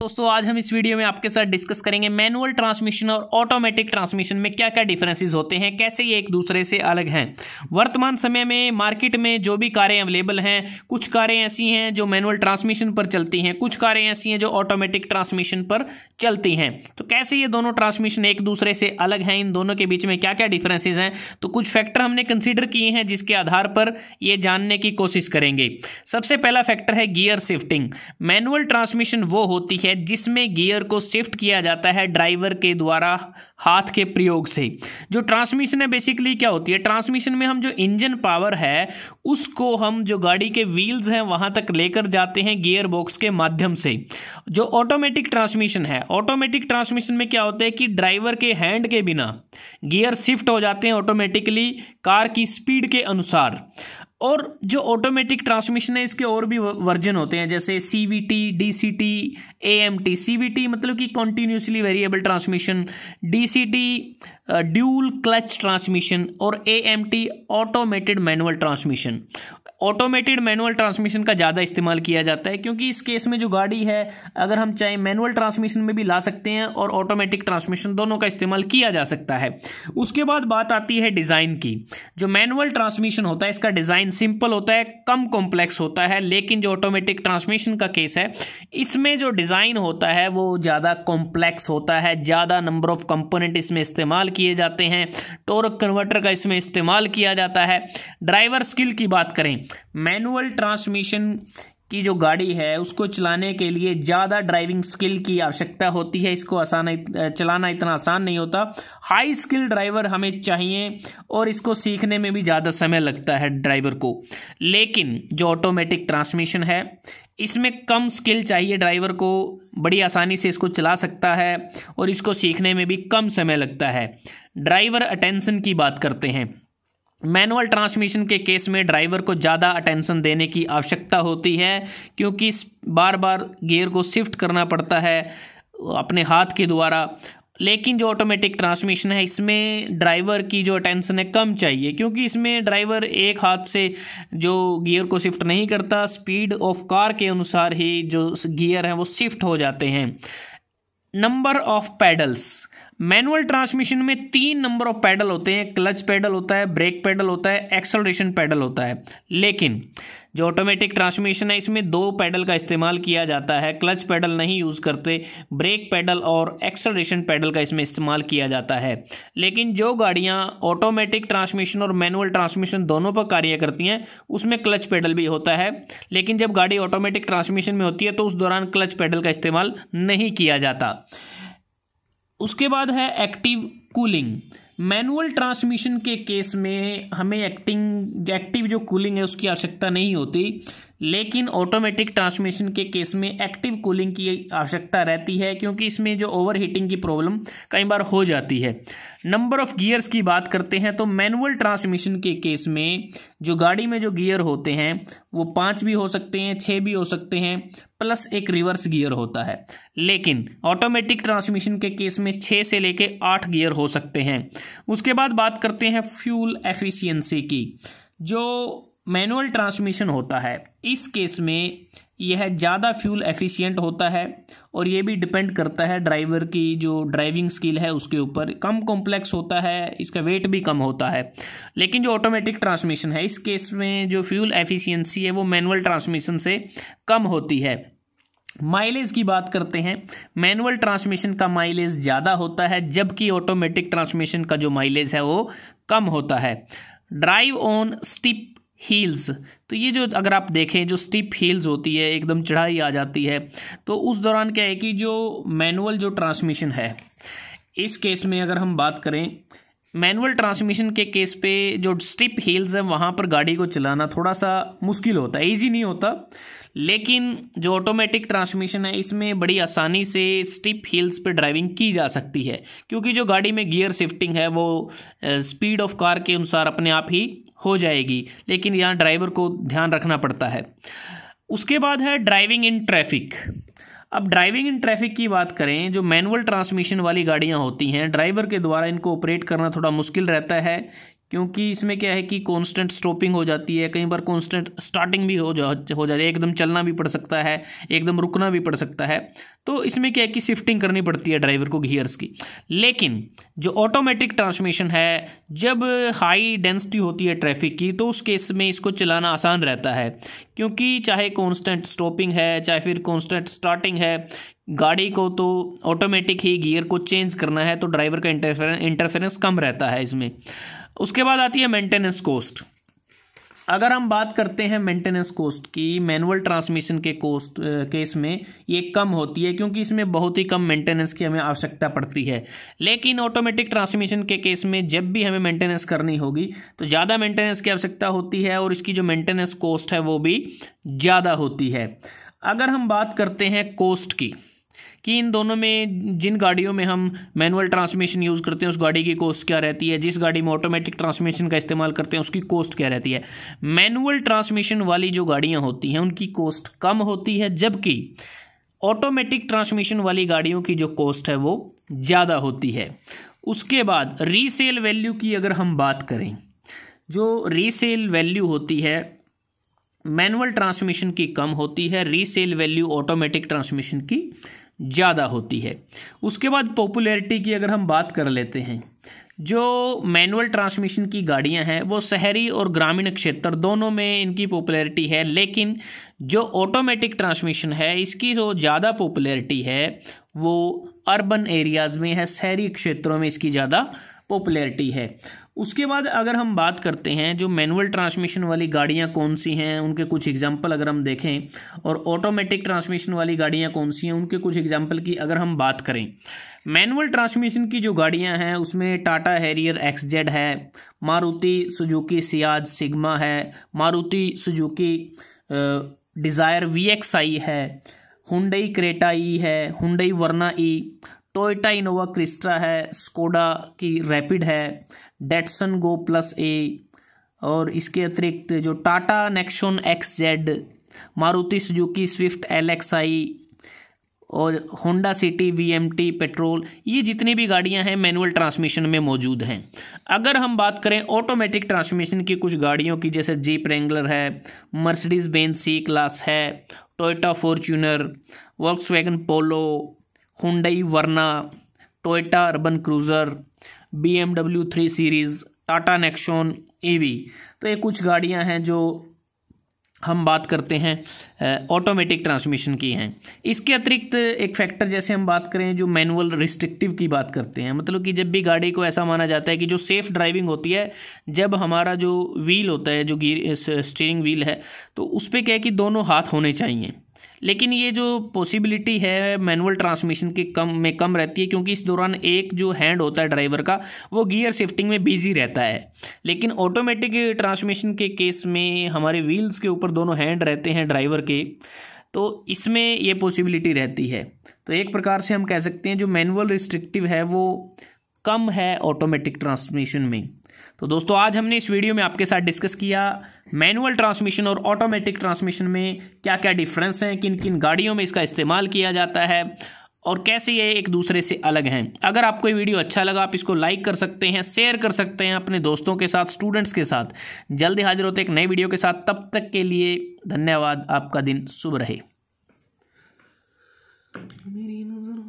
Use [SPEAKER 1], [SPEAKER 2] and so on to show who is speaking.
[SPEAKER 1] दोस्तों आज हम इस वीडियो में आपके साथ डिस्कस करेंगे मैनुअल ट्रांसमिशन और ऑटोमेटिक ट्रांसमिशन में क्या क्या डिफरेंसेस होते हैं, कैसे ये एक दूसरे से अलग हैं। वर्तमान समय में मार्केट में जो भी कारें अवेलेबल हैं, कुछ कारें ऐसी हैं जो मैनुअल ट्रांसमिशन पर चलती हैं, कुछ कारें ऐसी हैं जो ऑटोमेटिक ट्रांसमिशन पर चलती हैं। तो कैसे ये दोनों ट्रांसमिशन एक दूसरे से अलग हैं, इन दोनों के बीच में क्या क्या डिफरेंसेज हैं, तो कुछ फैक्टर हमने कंसिडर किए हैं जिसके आधार पर ये जानने की कोशिश करेंगे। सबसे पहला फैक्टर है गियर शिफ्टिंग। मैनुअल ट्रांसमिशन वो होती है जिसमें गियर को शिफ्ट किया जाता है ड्राइवर के द्वारा हाथ के प्रयोग से। जो ट्रांसमिशन है बेसिकली क्या होती है, ट्रांसमिशन में हम जो इंजन पावर है उसको हम जो गाड़ी के व्हील्स हैं वहां तक लेकर जाते हैं गियर बॉक्स के माध्यम से। जो ऑटोमेटिक ट्रांसमिशन है, ऑटोमेटिक ट्रांसमिशन में क्या होता है कि ड्राइवर के हैंड के बिना गियर शिफ्ट हो जाते हैं ऑटोमेटिकली कार की स्पीड के अनुसार। और जो ऑटोमेटिक ट्रांसमिशन है इसके और भी वर्जन होते हैं, जैसे CVT, DCT, AMT। CVT मतलब कि continuously variable transmission, DCT dual clutch transmission और AMT automated manual transmission. Automated manual transmission का ज़्यादा इस्तेमाल किया जाता है क्योंकि इस केस में जो गाड़ी है अगर हम चाहे मैनुअल ट्रांसमिशन में भी ला सकते हैं और ऑटोमेटिक ट्रांसमिशन, दोनों का इस्तेमाल किया जा सकता है। उसके बाद बात आती है डिज़ाइन की। जो मैनुअल ट्रांसमिशन होता है इसका डिज़ाइन सिंपल होता है, कम कॉम्प्लेक्स होता है, लेकिन जो ऑटोमेटिक ट्रांसमिशन का केस है इसमें जो डिज़ाइन होता है वो ज़्यादा कॉम्प्लेक्स होता है, ज़्यादा नंबर ऑफ कंपोनेंट इसमें इस्तेमाल किए जाते हैं, टॉर्क कन्वर्टर का इसमें इस्तेमाल किया जाता है। ड्राइवर स्किल की बात करें, मैनुअल ट्रांसमिशन की जो गाड़ी है उसको चलाने के लिए ज़्यादा ड्राइविंग स्किल की आवश्यकता होती है, इसको चलाना इतना आसान नहीं होता। हाई स्किल ड्राइवर हमें चाहिए और इसको सीखने में भी ज़्यादा समय लगता है ड्राइवर को। लेकिन जो ऑटोमेटिक ट्रांसमिशन है इसमें कम स्किल चाहिए ड्राइवर को, बड़ी आसानी से इसको चला सकता है और इसको सीखने में भी कम समय लगता है। ड्राइवर अटेंशन की बात करते हैं। मैनुअल ट्रांसमिशन के केस में ड्राइवर को ज़्यादा अटेंशन देने की आवश्यकता होती है क्योंकि बार बार गियर को शिफ्ट करना पड़ता है अपने हाथ के द्वारा। लेकिन जो ऑटोमेटिक ट्रांसमिशन है इसमें ड्राइवर की जो अटेंशन है कम चाहिए क्योंकि इसमें ड्राइवर एक हाथ से जो गियर को शिफ्ट नहीं करता, स्पीड ऑफ कार के अनुसार ही जो गियर हैं वो शिफ्ट हो जाते हैं। Number of paddles. Manual transmission में 3 नंबर ऑफ पैडल होते हैं, क्लच पैडल होता है, ब्रेक पैडल होता है, एक्सेलरेशन पैडल होता है। लेकिन जो ऑटोमेटिक ट्रांसमिशन है इसमें 2 पैडल का इस्तेमाल किया जाता है, क्लच पैडल नहीं यूज़ करते, ब्रेक पैडल और एक्सेलरेशन पैडल का इसमें इस्तेमाल किया जाता है। लेकिन जो गाड़ियाँ ऑटोमेटिक ट्रांसमिशन और मैनुअल ट्रांसमिशन दोनों पर कार्य करती हैं उसमें क्लच पैडल भी होता है, लेकिन जब गाड़ी ऑटोमेटिक ट्रांसमिशन में होती है तो उस दौरान क्लच पैडल का इस्तेमाल नहीं किया जाता। उसके बाद है एक्टिव कूलिंग। मैनुअल ट्रांसमिशन के केस में हमें एक्टिव जो कूलिंग है उसकी आवश्यकता नहीं होती, लेकिन ऑटोमेटिक ट्रांसमिशन के केस में एक्टिव कूलिंग की आवश्यकता रहती है क्योंकि इसमें जो ओवर हीटिंग की प्रॉब्लम कई बार हो जाती है। नंबर ऑफ गियर्स की बात करते हैं तो मैनुअल ट्रांसमिशन के केस में जो गाड़ी में जो गियर होते हैं वो 5 भी हो सकते हैं, 6 भी हो सकते हैं, प्लस एक रिवर्स गियर होता है। लेकिन ऑटोमेटिक ट्रांसमिशन के केस में 6 से लेके 8 गियर हो सकते हैं। उसके बाद बात करते हैं फ्यूल एफिशिएंसी की। जो मैनुअल ट्रांसमिशन होता है इस केस में यह ज़्यादा फ्यूल एफिशिएंट होता है और ये भी डिपेंड करता है ड्राइवर की जो ड्राइविंग स्किल है उसके ऊपर। कम कॉम्प्लेक्स होता है, इसका वेट भी कम होता है। लेकिन जो ऑटोमेटिक ट्रांसमिशन है इस केस में जो फ्यूल एफिशिएंसी है वो मैनुअल ट्रांसमिशन से कम होती है। माइलेज की बात करते हैं। मैनुअल ट्रांसमिशन का माइलेज ज़्यादा होता है जबकि ऑटोमेटिक ट्रांसमिशन का जो माइलेज है वो कम होता है। Drive on steep heels. तो ये जो अगर आप देखें जो स्टीप हील्स होती है, एकदम चढ़ाई आ जाती है, तो उस दौरान क्या है कि जो मैनुअल जो ट्रांसमिशन है इस केस में अगर हम बात करें, मैनुअल ट्रांसमिशन के केस पे जो स्टीप हील्स है वहाँ पर गाड़ी को चलाना थोड़ा सा मुश्किल होता है, ईजी नहीं होता। लेकिन जो ऑटोमेटिक ट्रांसमिशन है इसमें बड़ी आसानी से स्टीप हिल्स पे ड्राइविंग की जा सकती है क्योंकि जो गाड़ी में गियर शिफ्टिंग है वो स्पीड ऑफ कार के अनुसार अपने आप ही हो जाएगी, लेकिन यहाँ ड्राइवर को ध्यान रखना पड़ता है। उसके बाद है ड्राइविंग इन ट्रैफिक। अब ड्राइविंग इन ट्रैफिक की बात करें, जो मैनुअल ट्रांसमिशन वाली गाड़ियाँ होती हैं ड्राइवर के द्वारा इनको ऑपरेट करना थोड़ा मुश्किल रहता है क्योंकि इसमें क्या है कि कांस्टेंट स्टॉपिंग हो जाती है, कई बार कांस्टेंट स्टार्टिंग भी हो जाती है, एकदम चलना भी पड़ सकता है, एकदम रुकना भी पड़ सकता है। तो इसमें क्या है कि शिफ्टिंग करनी पड़ती है ड्राइवर को गियर्स की। लेकिन जो ऑटोमेटिक ट्रांसमिशन है, जब हाई डेंसिटी होती है ट्रैफिक की, तो उस केस में इसको चलाना आसान रहता है, क्योंकि चाहे कांस्टेंट स्टॉपिंग है चाहे फिर कांस्टेंट स्टार्टिंग है, गाड़ी को तो ऑटोमेटिक ही गियर को चेंज करना है, तो ड्राइवर का इंटरफेरेंस कम रहता है इसमें। उसके बाद आती है मेंटेनेंस कॉस्ट। अगर हम बात करते हैं मेंटेनेंस कॉस्ट की, मैनुअल ट्रांसमिशन के कॉस्ट केस में ये कम होती है, क्योंकि इसमें बहुत ही कम मेंटेनेंस की हमें आवश्यकता पड़ती है। लेकिन ऑटोमेटिक ट्रांसमिशन के केस में जब भी हमें मेंटेनेंस करनी होगी तो ज़्यादा मेंटेनेंस की आवश्यकता होती है, और इसकी जो मेंटेनेंस कॉस्ट है वो भी ज़्यादा होती है। अगर हम बात करते हैं कॉस्ट की, कि इन दोनों में जिन गाड़ियों में हम मैनुअल ट्रांसमिशन यूज़ करते हैं उस गाड़ी की कॉस्ट क्या रहती है, जिस गाड़ी में ऑटोमेटिक ट्रांसमिशन का इस्तेमाल करते हैं उसकी कॉस्ट क्या रहती है। मैनुअल ट्रांसमिशन वाली जो गाड़ियां होती हैं उनकी कॉस्ट कम होती है, जबकि ऑटोमेटिक ट्रांसमिशन वाली गाड़ियों की जो कॉस्ट है वो ज़्यादा होती है। उसके बाद रीसेल वैल्यू की अगर हम बात करें, जो रीसेल वैल्यू होती है मैनुअल ट्रांसमिशन की कम होती है, रीसेल वैल्यू ऑटोमेटिक ट्रांसमिशन की ज़्यादा होती है। उसके बाद पॉपुलैरिटी की अगर हम बात कर लेते हैं, जो मैनुअल ट्रांसमिशन की गाड़ियां हैं वो शहरी और ग्रामीण क्षेत्र दोनों में इनकी पॉपुलैरिटी है, लेकिन जो ऑटोमेटिक ट्रांसमिशन है इसकी जो ज़्यादा पॉपुलैरिटी है वो अर्बन एरियाज़ में है, शहरी क्षेत्रों में इसकी ज़्यादा पॉपुलैरिटी है। उसके बाद अगर हम बात करते हैं जो मैनुअल ट्रांसमिशन वाली गाड़ियां कौन सी हैं, उनके कुछ एग्जांपल अगर हम देखें, और ऑटोमेटिक ट्रांसमिशन वाली गाड़ियां कौन सी हैं उनके कुछ एग्जांपल की अगर हम बात करें। मैनुअल ट्रांसमिशन की जो गाड़ियां हैं उसमें टाटा हैरियर XZ है, मारुति सुजुकी सियाज सिग्मा है, मारुति सुजुकी डिज़ायर VXI है, हुंडई क्रेटा ई है, हुंडई वर्ना ई, टोयोटा इनोवा क्रिस्टा है, स्कोडा की रैपिड है, डेटसन गो प्लस ए, और इसके अतिरिक्त जो Tata Nexon XZ, Maruti Suzuki Swift LXI और होंडा सिटी VMT पेट्रोल, ये जितनी भी गाड़ियां हैं मैनुअल ट्रांसमिशन में मौजूद हैं। अगर हम बात करें ऑटोमेटिक ट्रांसमिशन की कुछ गाड़ियों की, जैसे जीप रेंगलर है, मर्सिडीज बेंज C क्लास है, Toyota Fortuner, Volkswagen Polo, Hyundai Verna, Toyota Urban Cruiser, BMW 3 series, Tata Nexon EV, तो ये कुछ गाड़ियां हैं जो हम बात करते हैं ऑटोमेटिक ट्रांसमिशन की हैं। इसके अतिरिक्त एक फैक्टर जैसे हम बात करें जो मैनुअल रिस्ट्रिक्टिव की बात करते हैं, मतलब कि जब भी गाड़ी को ऐसा माना जाता है कि जो सेफ़ ड्राइविंग होती है, जब हमारा जो व्हील होता है, जो स्टीयरिंग व्हील है, तो उस पर क्या है कि दोनों हाथ होने चाहिए। लेकिन ये जो पॉसिबिलिटी है मैनुअल ट्रांसमिशन के कम रहती है, क्योंकि इस दौरान एक जो हैंड होता है ड्राइवर का वो गियर शिफ्टिंग में बिजी रहता है। लेकिन ऑटोमेटिक ट्रांसमिशन के केस में हमारे व्हील्स के ऊपर दोनों हैंड रहते हैं ड्राइवर के, तो इसमें ये पॉसिबिलिटी रहती है। तो एक प्रकार से हम कह सकते हैं जो मैनुअल रिस्ट्रिक्टिव है वो कम है ऑटोमेटिक ट्रांसमिशन में। तो दोस्तों आज हमने इस वीडियो में आपके साथ डिस्कस किया मैनुअल ट्रांसमिशन और ऑटोमेटिक ट्रांसमिशन में क्या क्या डिफरेंस हैं, किन किन गाड़ियों में इसका इस्तेमाल किया जाता है और कैसे ये एक दूसरे से अलग हैं। अगर आपको ये वीडियो अच्छा लगा आप इसको लाइक कर सकते हैं, शेयर कर सकते हैं अपने दोस्तों के साथ, स्टूडेंट्स के साथ। जल्दी हाजिर होते एक नई वीडियो के साथ, तब तक के लिए धन्यवाद। आपका दिन शुभ रहे। मेरी नजर